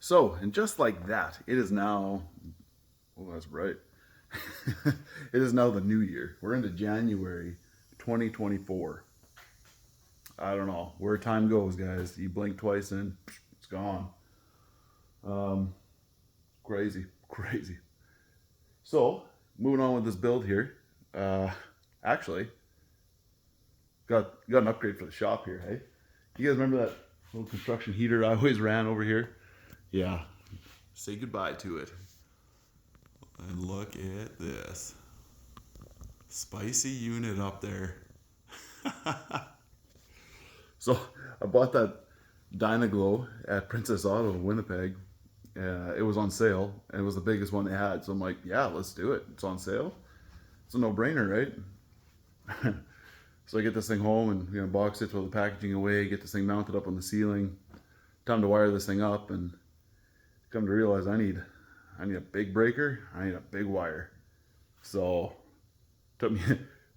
So, and just like that, it is now, oh, that's right. It is now the new year. We're into January 2024. I don't know where time goes, guys. You blink twice and it's gone. Um, Crazy, crazy. So, moving on with this build here. Uh, Actually, got an upgrade for the shop here. Hey, you guys remember that little construction heater I always ran over here? Yeah. Say goodbye to it. And look at this spicy unit up there. So I bought that Dynaglow at Princess Auto in Winnipeg. It was on sale and it was the biggest one they had. So I'm like, yeah, let's do it. It's on sale. It's a no-brainer, right? So I get this thing home and box it, throw the packaging away, get this thing mounted up on the ceiling. Time to wire this thing up, and come to realize I need a big breaker. I need a big wire. So took me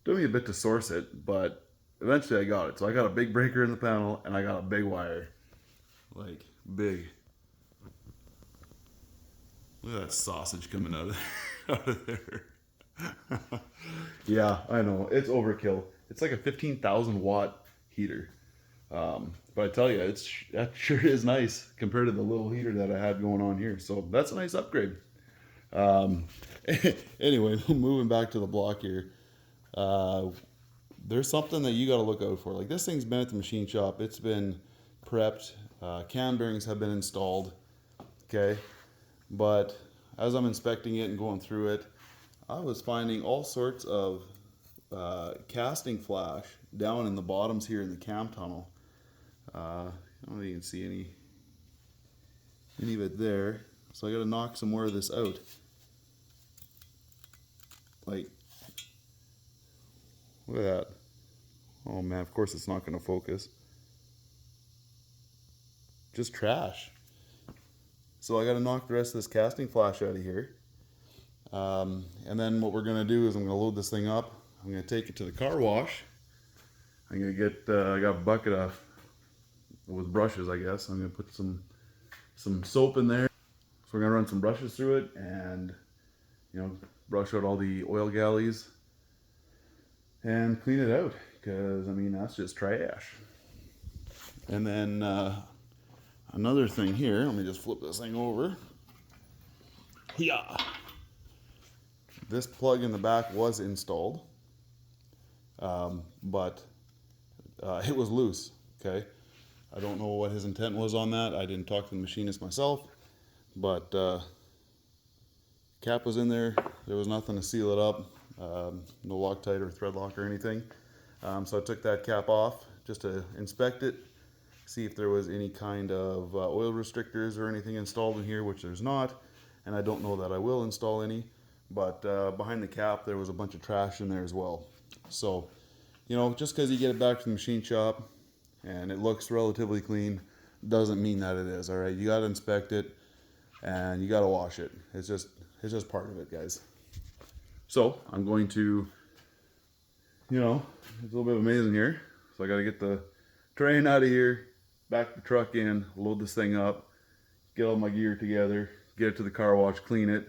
took me a bit to source it, but eventually I got it. So I got a big breaker in the panel and I got a big wire, like big. Look at that sausage coming out of out of there. Yeah, I know it's overkill. It's like a 15,000 watt heater. But I tell you, that sure is nice compared to the little heater that I had going on here. So that's a nice upgrade. Um, anyway, moving back to the block here. There's something that you got to look out for. Like this thing's been at the machine shop. It's been prepped. Cam bearings have been installed. Okay. But as I'm inspecting it and going through it, I was finding all sorts of casting flash down in the bottoms here in the cam tunnel. I don't know if you can see any of it there. So I got to knock some more of this out. Like, look at that. Oh man, of course it's not going to focus. Just trash. So I got to knock the rest of this casting flash out of here. And then what we're going to do is I'm going to load this thing up. I'm going to take it to the car wash. I'm going to get, I got a bucket of, with brushes, I guess. I'm going to put some soap in there. So we're going to run some brushes through it and, brush out all the oil galleys and clean it out. Because, I mean, that's just trash. And then another thing here, let me just flip this thing over. Yeah. This plug in the back was installed, but it was loose, okay? I don't know what his intent was on that. I didn't talk to the machinist myself, but cap was in there. There was nothing to seal it up, no Loctite or thread lock or anything. So I took that cap off just to inspect it, see if there was any kind of oil restrictors or anything installed in here, which there's not, and I don't know that I will install any. But behind the cap, there was a bunch of trash in there as well. So, just because you get it back from the machine shop and it looks relatively clean, doesn't mean that it is, all right? You got to inspect it and you got to wash it. It's just part of it, guys. So, I'm going to, it's a little bit amazing here. So I got to get the train out of here, back the truck in, load this thing up, get all my gear together, get it to the car wash, clean it.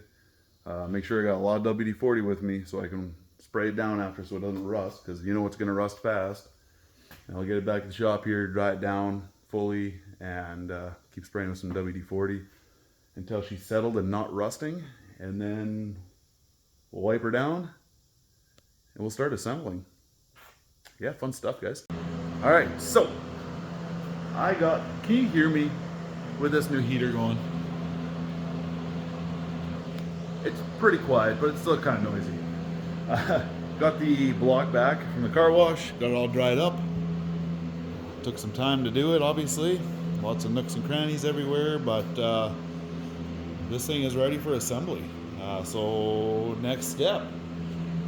Make sure I got a lot of WD-40 with me so I can spray it down after so it doesn't rust, because you know it's going to rust fast. And I'll get it back to the shop here, dry it down fully, and keep spraying with some WD-40 until she's settled and not rusting. And then we'll wipe her down and we'll start assembling. Yeah, fun stuff, guys. All right, so can you hear me with this new heater going? It's pretty quiet, but it's still kind of noisy. Got the block back from the car wash, got it all dried up. Took some time to do it, obviously. Lots of nooks and crannies everywhere, but this thing is ready for assembly. So next step,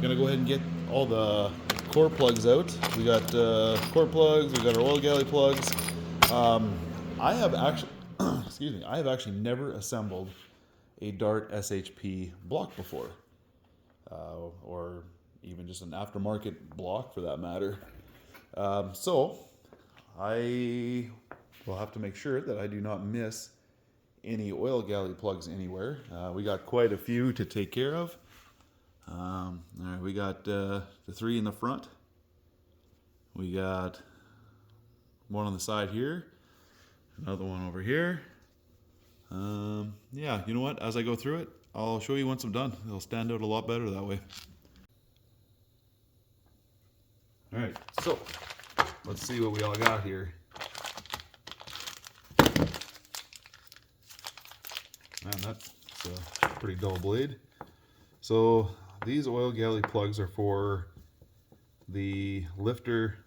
gonna go ahead and get all the core plugs out. We got core plugs, we got our oil galley plugs. I have actually, excuse me, I have actually never assembled a Dart SHP block before, or even just an aftermarket block for that matter. So I will have to make sure that I do not miss any oil galley plugs anywhere. We got quite a few to take care of. All right, we got the 3 in the front. We got one on the side here, another one over here. Yeah, you know what? As I go through it, I'll show you once I'm done. It'll stand out a lot better that way. All right, so let's see what we all got here. Man, that's a pretty dull blade. So these oil galley plugs are for the lifter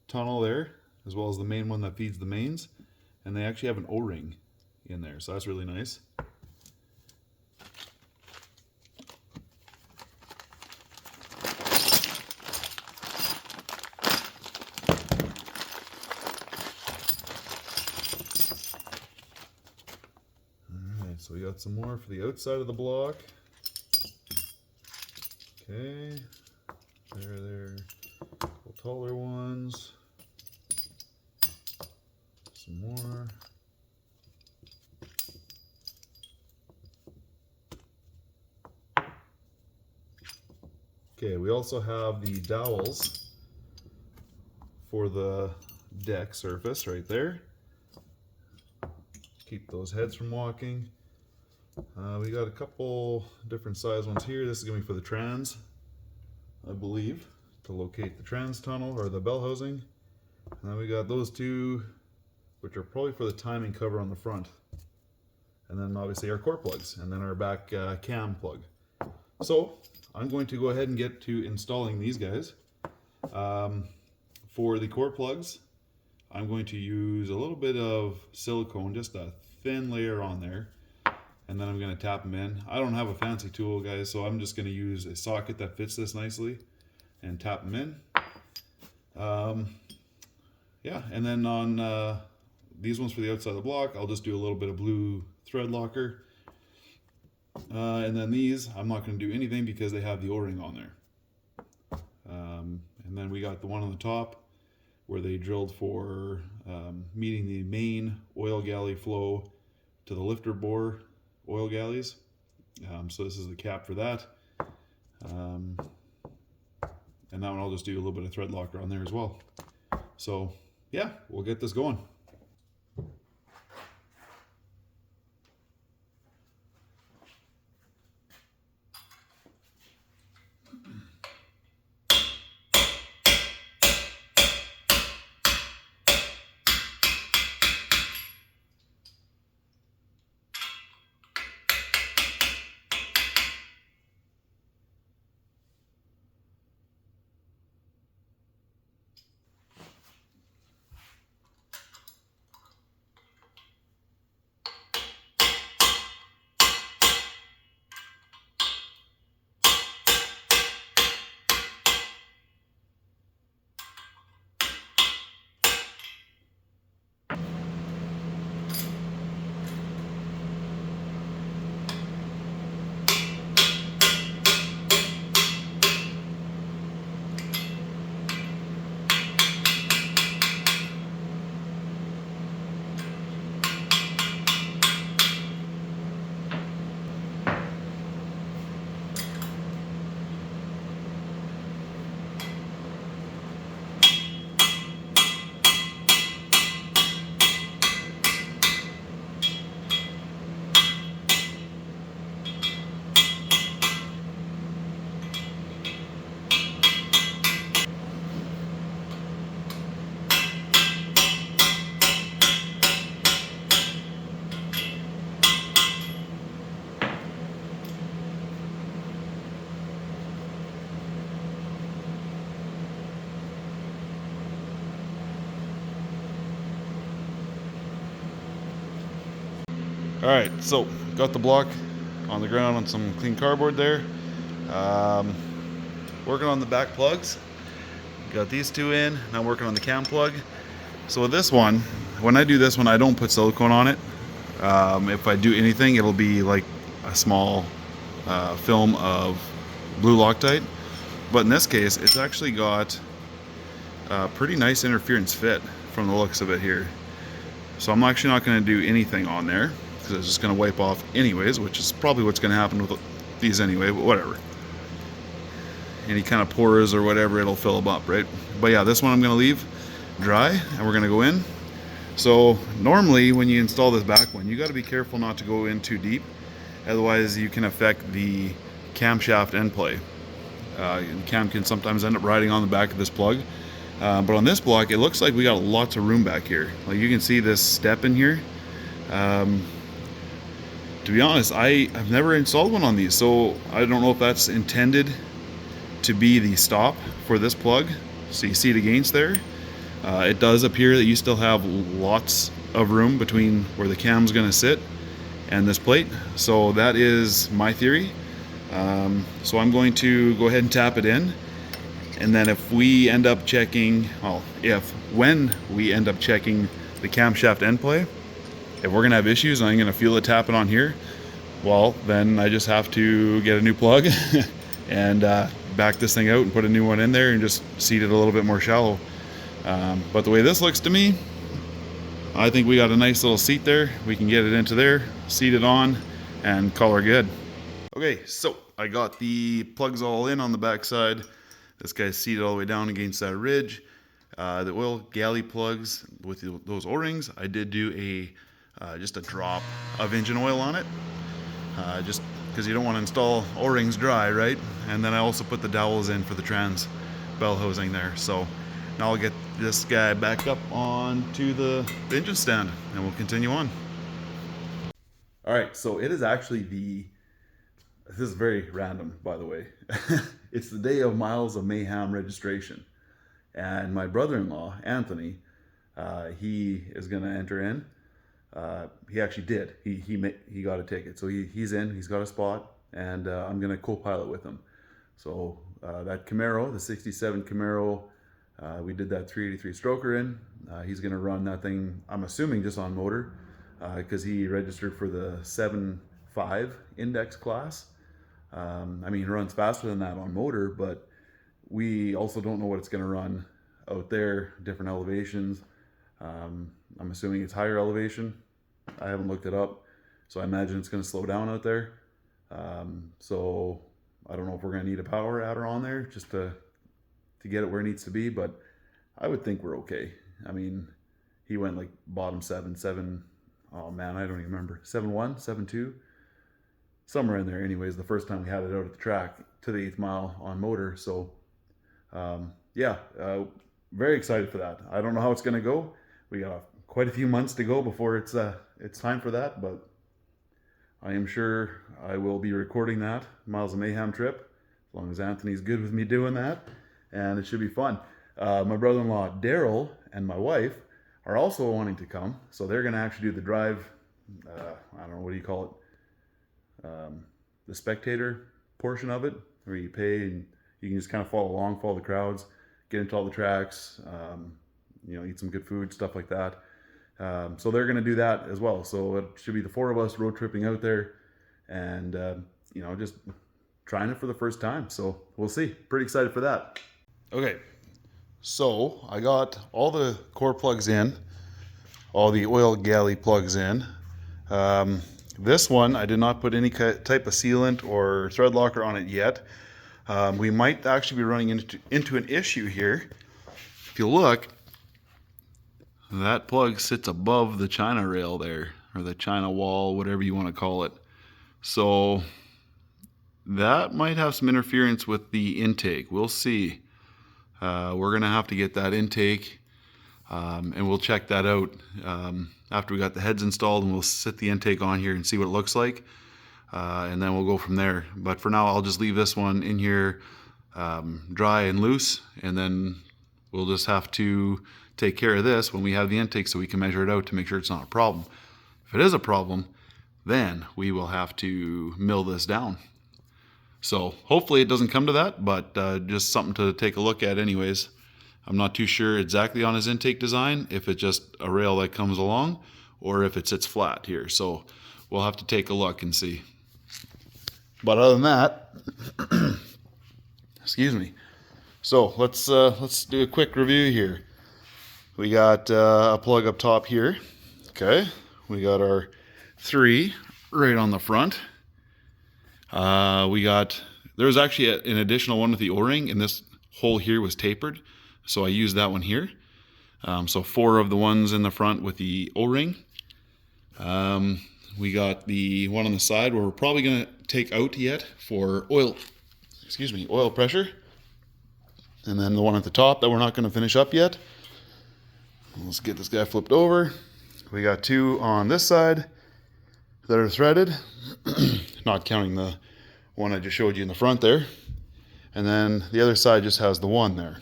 tunnel there, as well as the main one that feeds the mains, and they actually have an O-ring in there, so that's really nice. Alright, so we got some more for the outside of the block. Okay, there, couple taller ones. Some more. Okay, we also have the dowels for the deck surface right there. Keep those heads from walking. We got a couple different size ones here. This is going to be for the trans, I believe, to locate the trans tunnel or the bell housing. And then we got those two, which are probably for the timing cover on the front. And then obviously our core plugs, and then our back cam plug. So I'm going to go ahead and get to installing these guys. For the core plugs, I'm going to use a little bit of silicone, just a thin layer on there. And then I'm going to tap them in. I don't have a fancy tool, guys, so I'm just going to use a socket that fits this nicely and tap them in. Yeah, and then on these ones for the outside of the block, I'll just do a little bit of blue thread locker. And then these, I'm not going to do anything because they have the O-ring on there. And then we got the one on the top where they drilled for meeting the main oil galley flow to the lifter bore oil galleys. So this is the cap for that. And that one I'll just do a little bit of thread locker on there as well. So yeah, we'll get this going. All right, so got the block on the ground on some clean cardboard there. Working on the back plugs. Got these two in, now working on the cam plug. So with this one, when I do this one, I don't put silicone on it. If I do anything, it'll be like a small film of blue Loctite. But in this case, it's actually got a pretty nice interference fit from the looks of it here. So I'm actually not going to do anything on there because because it's just going to wipe off anyways, which is probably what's going to happen with these anyway, but whatever. Any kind of pores or whatever, it'll fill them up, right? But yeah, this one I'm going to leave dry, and we're going to go in. So normally when you install this back one, you got to be careful not to go in too deep, otherwise you can affect the camshaft end play. The cam can sometimes end up riding on the back of this plug, but on this block it looks like we got lots of room back here. Like you can see this step in here. To be honest, I've never installed one on these, so I don't know if that's intended to be the stop for this plug. So you see it against there. It does appear that you still have lots of room between where the cam's going to sit and this plate. So that is my theory. So I'm going to go ahead and tap it in, and then if we end up checking, when we end up checking the camshaft end play, if we're gonna have issues and I'm gonna feel it tapping on here, well, then I just have to get a new plug and back this thing out and put a new one in there and just seat it a little bit more shallow. But the way this looks to me, I think we got a nice little seat there. We can get it into there, seat it on, and call her good. Okay, so I got the plugs all in on the back side. This guy's seated all the way down against that ridge. The oil galley plugs with those O-rings, I did do just a drop of engine oil on it, just because you don't want to install O-rings dry, right? And then I also put the dowels in for the trans bell housing there. So now I'll get this guy back up onto the engine stand and we'll continue on. All right, so it is actually this is very random, by the way. It's the day of Miles of Mayhem registration. And my brother-in-law, Anthony, he is going to enter in. He actually did. He got a ticket. So he's in, he's got a spot, and I'm going to co-pilot with him. So that Camaro, the 67 Camaro, we did that 383 stroker in. He's going to run that thing, I'm assuming, just on motor, because he registered for the 7.5 index class. I mean, it runs faster than that on motor, but we also don't know what it's going to run out there, different elevations. I'm assuming it's higher elevation. I haven't looked it up, so I imagine it's going to slow down out there. So I don't know if we're going to need a power adder on there just to get it where it needs to be, but I would think we're okay. I mean, he went like bottom 7, oh man, I don't even remember, 7.1, 7.2. Somewhere in there anyways, the first time we had it out at the track to the 8th mile on motor. So yeah, very excited for that. I don't know how it's going to go. We got quite a few months to go before it's time for that, but I am sure I will be recording that Miles of Mayhem trip, as long as Anthony's good with me doing that, and it should be fun. My brother-in-law Daryl and my wife are also wanting to come, so they're going to actually do the drive, I don't know, what do you call it? The spectator portion of it, where you pay and you can just kind of follow along, follow the crowds, get into all the tracks, eat some good food, stuff like that. So they're going to do that as well. So it should be the 4 of us road tripping out there and, just trying it for the first time. So we'll see. Pretty excited for that. Okay. So I got all the core plugs in, all the oil galley plugs in. This one, I did not put any type of sealant or thread locker on it yet. We might actually be running into an issue here. If you look, that plug sits above the China rail there, or the China wall, whatever you want to call it. So that might have some interference with the intake. We'll see. We're going to have to get that intake, and we'll check that out after we got the heads installed, and we'll sit the intake on here and see what it looks like, and then we'll go from there. But for now, I'll just leave this one in here dry and loose, and then we'll just have to take care of this when we have the intake so we can measure it out to make sure it's not a problem. If it is a problem, then we will have to mill this down. So hopefully it doesn't come to that, but just something to take a look at anyways. I'm not too sure exactly on his intake design, if it's just a rail that comes along or if it sits flat here. So we'll have to take a look and see. But other than that, excuse me. So let's do a quick review here. We got a plug up top here. Okay. We got our 3 right on the front. There was actually an additional one with the O-ring, and this hole here was tapered, so I used that one here. So 4 of the ones in the front with the O-ring. We got the one on the side where we're probably going to take out yet for oil pressure. And then the one at the top that we're not going to finish up yet. Let's get this guy flipped over. We got 2 on this side that are threaded, not counting the one I just showed you in the front there. And then the other side just has the one there.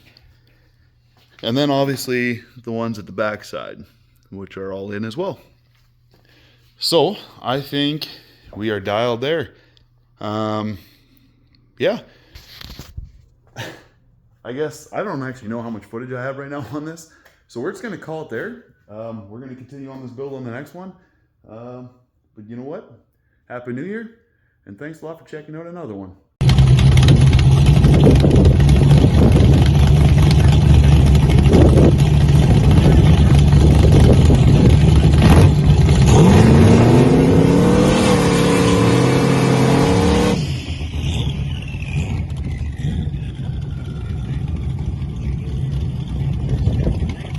And then obviously the ones at the back side, which are all in as well. So I think we are dialed there. Yeah. I guess I don't actually know how much footage I have right now on this. So we're just going to call it there. We're going to continue on this build on the next one. But you know what? Happy New Year. And thanks a lot for checking out another one.